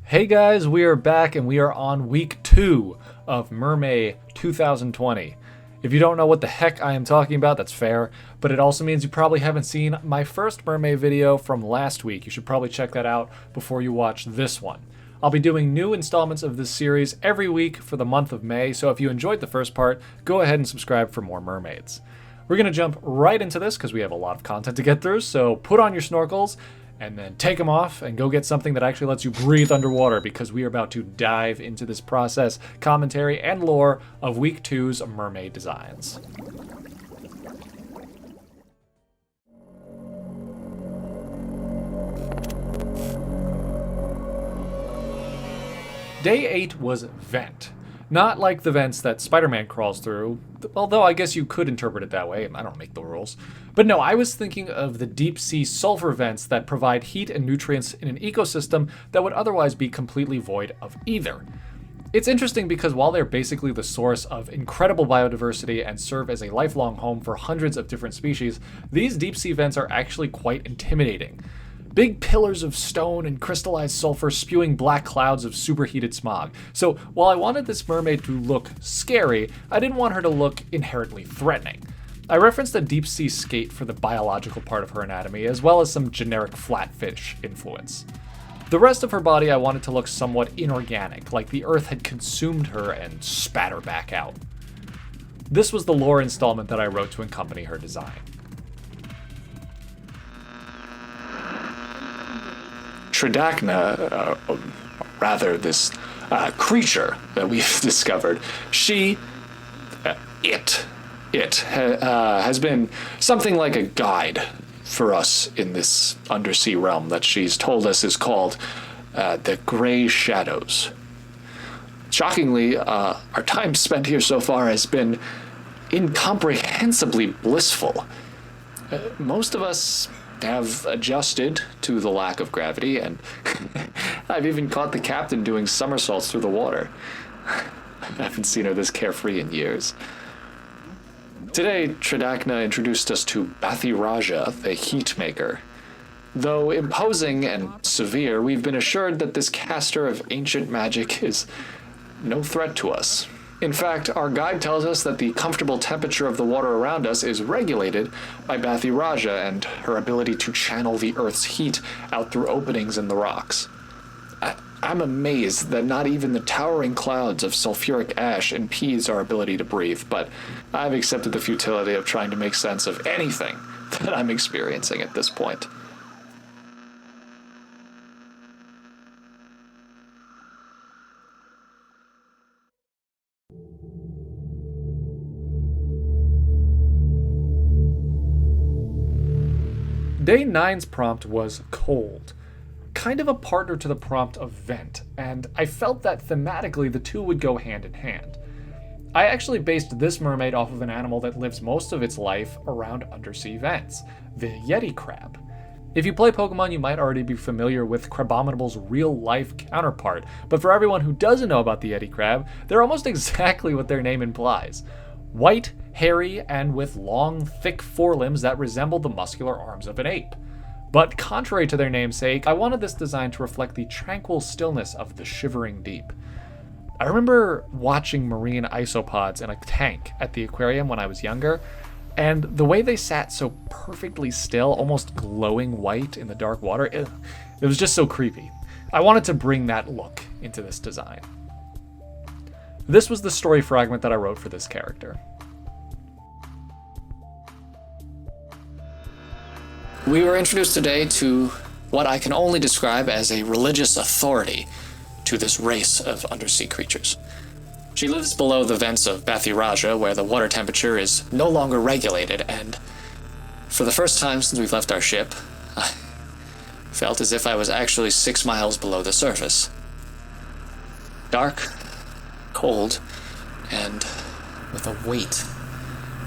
Hey guys, we are back and we are on week 2 of Mermay 2020. If you don't know what the heck I am talking about, that's fair, but it also means you probably haven't seen my first Mermay video from last week. You should probably check that out before you watch this one. I'll be doing new installments of this series every week for the month of May, so if you enjoyed the first part, go ahead and subscribe for more mermaids. We're going to jump right into this because we have a lot of content to get through, so put on your snorkels and then take them off and go get something that actually lets you breathe underwater because we are about to dive into this process, commentary, and lore of Week 2's mermaid designs. Day 8 was Vent. Not like the vents that Spider-Man crawls through, although I guess you could interpret it that way, I don't make the rules. But no, I was thinking of the deep-sea sulfur vents that provide heat and nutrients in an ecosystem that would otherwise be completely void of either. It's interesting because while they're basically the source of incredible biodiversity and serve as a lifelong home for hundreds of different species, these deep-sea vents are actually quite intimidating. Big pillars of stone and crystallized sulfur spewing black clouds of superheated smog. So while I wanted this mermaid to look scary, I didn't want her to look inherently threatening. I referenced a deep sea skate for the biological part of her anatomy, as well as some generic flatfish influence. The rest of her body I wanted to look somewhat inorganic, like the earth had consumed her and spat her back out. This was the lore installment that I wrote to accompany her design. Tridacna, rather this creature that we've discovered, it has been something like a guide for us in this undersea realm that she's told us is called the Gray Shadows. Shockingly, our time spent here so far has been incomprehensibly blissful. Most of us have adjusted to the lack of gravity, and I've even caught the captain doing somersaults through the water. I haven't seen her this carefree in years. Today, Tridacna introduced us to Bathiraja, the Heat Maker. Though imposing and severe, we've been assured that this caster of ancient magic is no threat to us. In fact, our guide tells us that the comfortable temperature of the water around us is regulated by Bathiraja and her ability to channel the Earth's heat out through openings in the rocks. I'm amazed that not even the towering clouds of sulfuric ash impedes our ability to breathe, but I've accepted the futility of trying to make sense of anything that I'm experiencing at this point. Day 9's prompt was cold, kind of a partner to the prompt of vent, and I felt that thematically the two would go hand in hand. I actually based this mermaid off of an animal that lives most of its life around undersea vents, the Yeti crab. If you play Pokemon, you might already be familiar with Crabominable's real-life counterpart, but for everyone who doesn't know about the Yeti crab, they're almost exactly what their name implies. White, hairy, and with long, thick forelimbs that resemble the muscular arms of an ape. But contrary to their namesake, I wanted this design to reflect the tranquil stillness of the shivering deep. I remember watching marine isopods in a tank at the aquarium when I was younger, and the way they sat so perfectly still, almost glowing white in the dark water, it was just so creepy. I wanted to bring that look into this design. This was the story fragment that I wrote for this character. We were introduced today to what I can only describe as a religious authority to this race of undersea creatures. She lives below the vents of Bathiraja, where the water temperature is no longer regulated, and for the first time since we've left our ship, I felt as if I was actually 6 miles below the surface. Dark, cold, and with a weight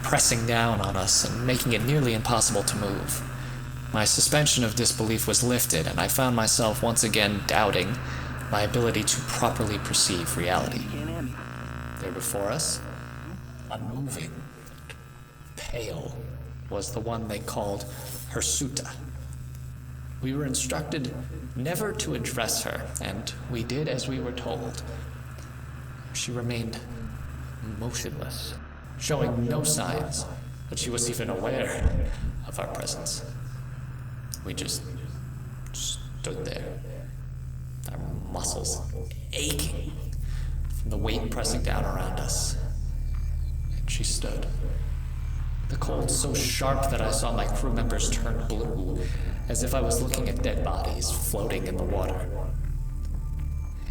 pressing down on us and making it nearly impossible to move. My suspension of disbelief was lifted, and I found myself once again doubting my ability to properly perceive reality. There before us, unmoving, pale, was the one they called Hirsuta. We were instructed never to address her, and we did as we were told. She remained motionless, showing no signs that she was even aware of our presence. We just stood there, our muscles aching from the weight pressing down around us. And she stood. The cold so sharp that I saw my crew members turn blue, as if I was looking at dead bodies floating in the water.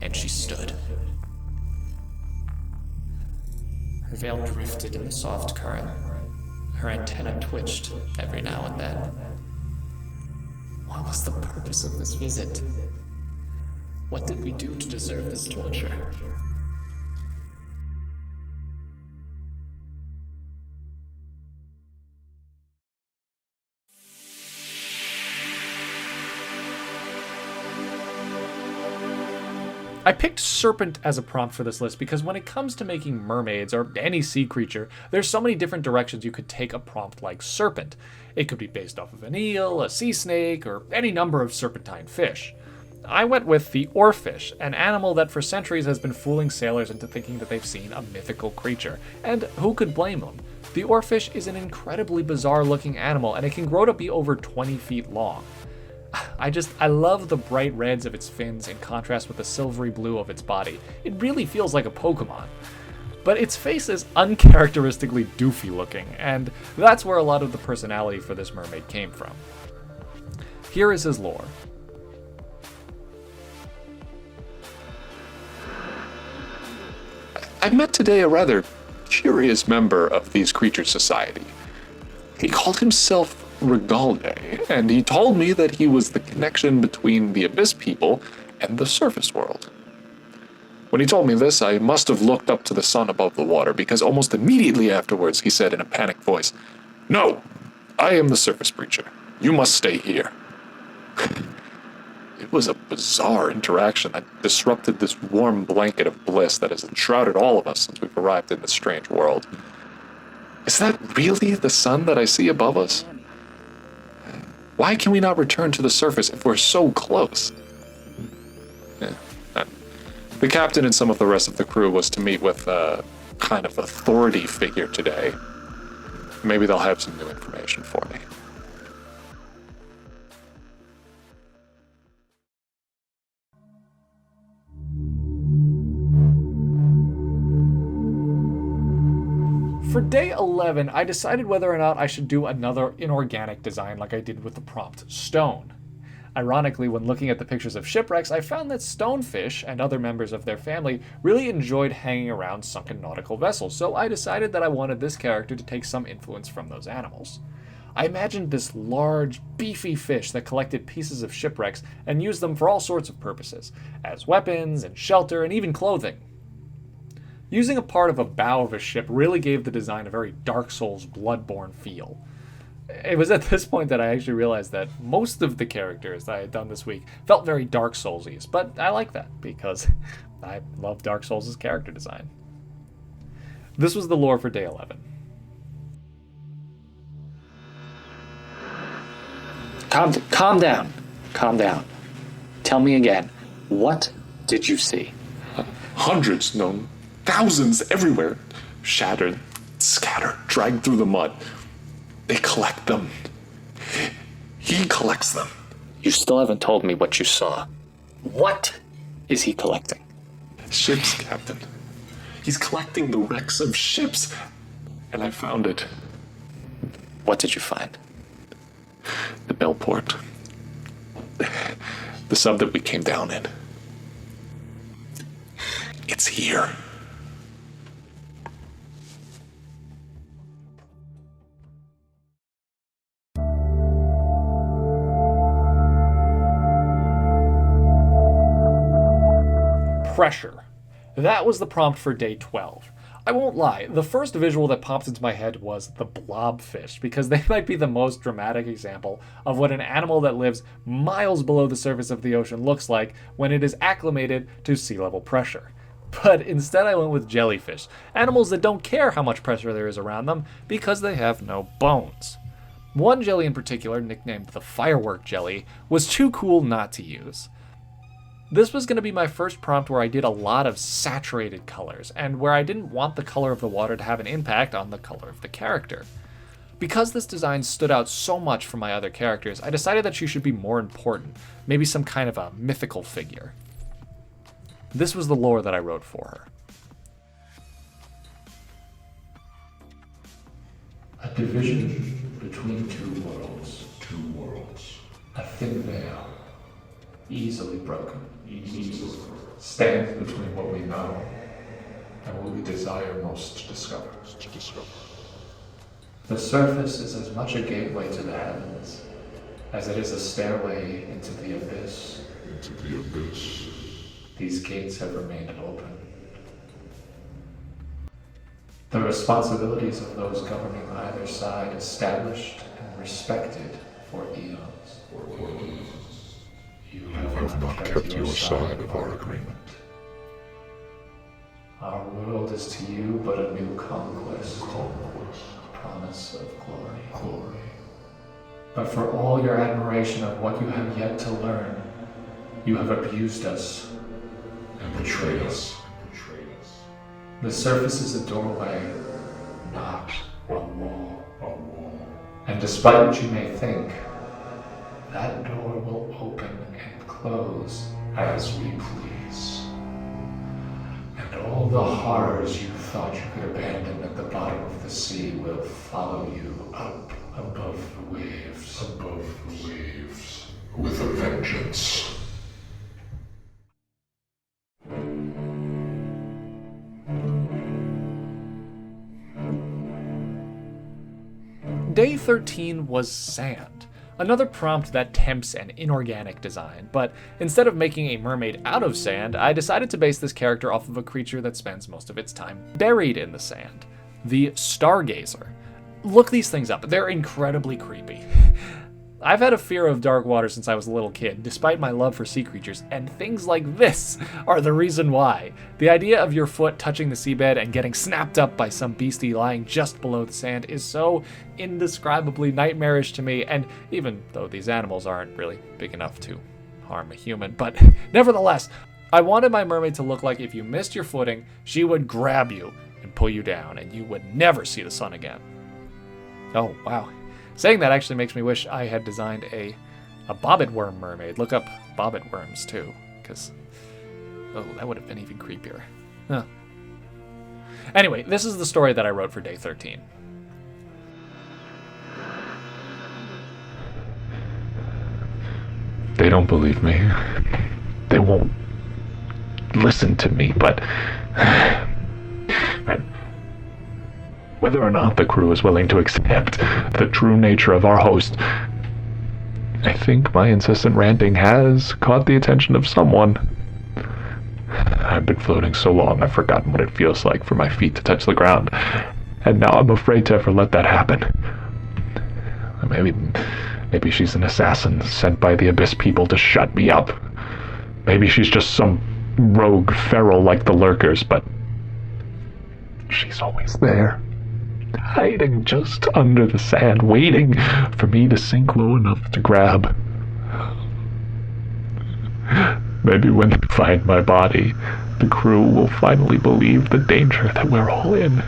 And she stood. Her veil drifted in the soft current. Her antenna twitched every now and then. What was the purpose of this visit? What did we do to deserve this torture? I picked Serpent as a prompt for this list because when it comes to making mermaids or any sea creature, there's so many different directions you could take a prompt like Serpent. It could be based off of an eel, a sea snake, or any number of serpentine fish. I went with the oarfish, an animal that for centuries has been fooling sailors into thinking that they've seen a mythical creature, and who could blame them? The oarfish is an incredibly bizarre looking animal, and it can grow to be over 20 feet long. I love the bright reds of its fins in contrast with the silvery blue of its body. It really feels like a Pokemon. But its face is uncharacteristically doofy looking, and that's where a lot of the personality for this mermaid came from. Here is his lore. I met today a rather curious member of these creatures' society. He called himself Regalde, and he told me that he was the connection between the Abyss people and the surface world. When he told me this, I must have looked up to the sun above the water, because almost immediately afterwards he said in a panicked voice, "No, I am the surface breacher. You must stay here." It was a bizarre interaction that disrupted this warm blanket of bliss that has enshrouded all of us since we've arrived in this strange world. Is that really the sun that I see above us? Why can we not return to the surface if we're so close? The captain and some of the rest of the crew was to meet with a kind of authority figure today. Maybe they'll have some new information for me. For day 11, I decided whether or not I should do another inorganic design like I did with the prompt stone. Ironically, when looking at the pictures of shipwrecks, I found that stonefish and other members of their family really enjoyed hanging around sunken nautical vessels, so I decided that I wanted this character to take some influence from those animals. I imagined this large, beefy fish that collected pieces of shipwrecks and used them for all sorts of purposes, as weapons and shelter and even clothing. Using a part of a bow of a ship really gave the design a very Dark Souls Bloodborne feel. It was at this point that I actually realized that most of the characters that I had done this week felt very Dark Souls-y, but I like that because I love Dark Souls' character design. This was the lore for day 11. Calm down. Calm down. Tell me again, what did you see? Hundreds, no, thousands everywhere. Shattered, scattered, dragged through the mud. They collect them. He collects them. You still haven't told me what you saw. What is he collecting? Ships, Captain. He's collecting the wrecks of ships. And I found it. What did you find? The Bellport. The sub that we came down in. It's here. Pressure. That was the prompt for day 12. I won't lie, the first visual that popped into my head was the blobfish, because they might be the most dramatic example of what an animal that lives miles below the surface of the ocean looks like when it is acclimated to sea level pressure. But instead I went with jellyfish, animals that don't care how much pressure there is around them because they have no bones. One jelly in particular, nicknamed the Firework Jelly, was too cool not to use. This was going to be my first prompt where I did a lot of saturated colors, and where I didn't want the color of the water to have an impact on the color of the character. Because this design stood out so much from my other characters, I decided that she should be more important, maybe some kind of a mythical figure. This was the lore that I wrote for her. A division between two worlds. Two worlds. A thin veil. Easily broken. Easily stands between what we know and what we desire most to discover. The surface is as much a gateway to the heavens as it is a stairway into the abyss. These gates have remained open. The responsibilities of those governing either side established and respected for eons. You have not kept your side of our agreement. Our world is to you but a new conquest, a promise of glory. But for all your admiration of what you have yet to learn, you have abused us and betrayed us. The surface is a doorway, not a wall. And despite what you may think, that door will open and close as we please. And all the horrors you thought you could abandon at the bottom of the sea will follow you up above the waves. With a vengeance. Day 13 was sand. Another prompt that tempts an inorganic design, but instead of making a mermaid out of sand, I decided to base this character off of a creature that spends most of its time buried in the sand. The Stargazer. Look these things up, they're incredibly creepy. I've had a fear of dark water since I was a little kid, despite my love for sea creatures, and things like this are the reason why. The idea of your foot touching the seabed and getting snapped up by some beastie lying just below the sand is so indescribably nightmarish to me, and even though these animals aren't really big enough to harm a human, but nevertheless, I wanted my mermaid to look like if you missed your footing, she would grab you and pull you down, and you would never see the sun again. Oh, wow. Saying that actually makes me wish I had designed a bobbit worm mermaid. Look up bobbit worms too, because that would have been even creepier. Huh. Anyway, this is the story that I wrote for day 13. They don't believe me. They won't listen to me, but whether or not the crew is willing to accept the true nature of our host, I think my incessant ranting has caught the attention of someone. I've been floating so long I've forgotten what it feels like for my feet to touch the ground, and now I'm afraid to ever let that happen. Maybe she's an assassin sent by the Abyss people to shut me up. Maybe she's just some rogue feral like the Lurkers, but she's always there. Hiding just under the sand, waiting for me to sink low enough to grab. Maybe when they find my body, the crew will finally believe the danger that we're all in.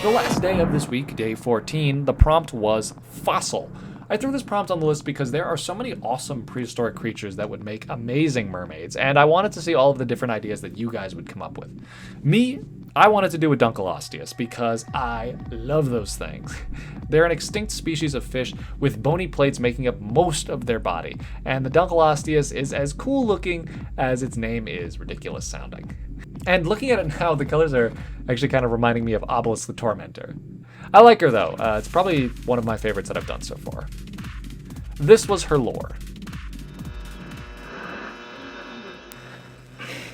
The last day of this week, day 14, the prompt was fossil. I threw this prompt on the list because there are so many awesome prehistoric creatures that would make amazing mermaids, and I wanted to see all of the different ideas that you guys would come up with. Me, I wanted to do a Dunkleosteus because I love those things. They're an extinct species of fish with bony plates making up most of their body, and the Dunkleosteus is as cool looking as its name is ridiculous sounding. And looking at it now, the colors are actually kind of reminding me of Obelisk the Tormentor. I like her though, it's probably one of my favorites that I've done so far. This was her lore.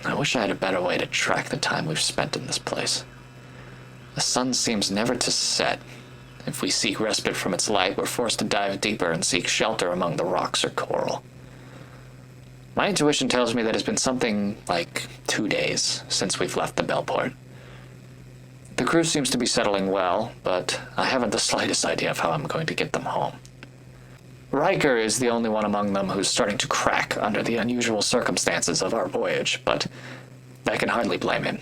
I wish I had a better way to track the time we've spent in this place. The sun seems never to set, If we seek respite from its light, we're forced to dive deeper and seek shelter among the rocks or coral. My intuition tells me that it's been something like 2 days since we've left the Bellport. The crew seems to be settling well, but I haven't the slightest idea of how I'm going to get them home. Riker is the only one among them who's starting to crack under the unusual circumstances of our voyage, but I can hardly blame him.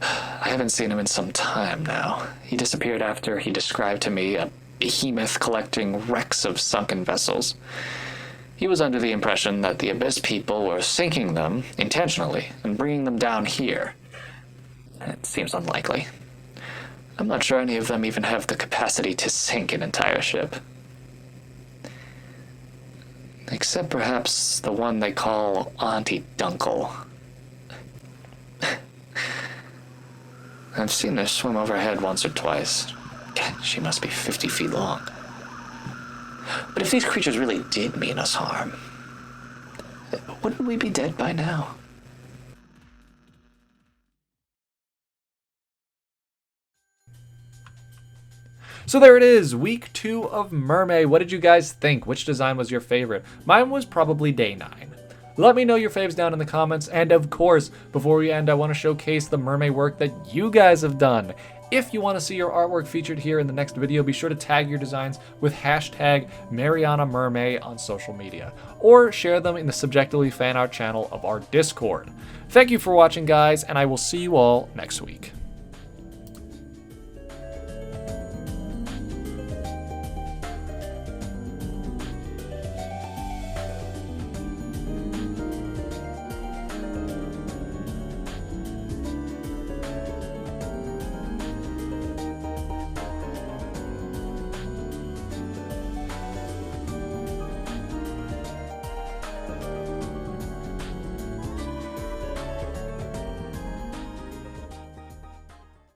I haven't seen him in some time now. He disappeared after he described to me a behemoth collecting wrecks of sunken vessels. He was under the impression that the Abyss people were sinking them intentionally and bringing them down here. It seems unlikely. I'm not sure any of them even have the capacity to sink an entire ship. Except perhaps the one they call Auntie Dunkel. I've seen her swim overhead once or twice. She must be 50 feet long. But if these creatures really did mean us harm, wouldn't we be dead by now? So there it is, week 2 of Mermay. What did you guys think? Which design was your favorite? Mine was probably day 9. Let me know your faves down in the comments, and of course, before we end, I want to showcase the Mermay work that you guys have done. If you want to see your artwork featured here in the next video, be sure to tag your designs with hashtag #MarianaMermay on social media, or share them in the Subjectively Fan Art channel of our Discord. Thank you for watching, guys, and I will see you all next week.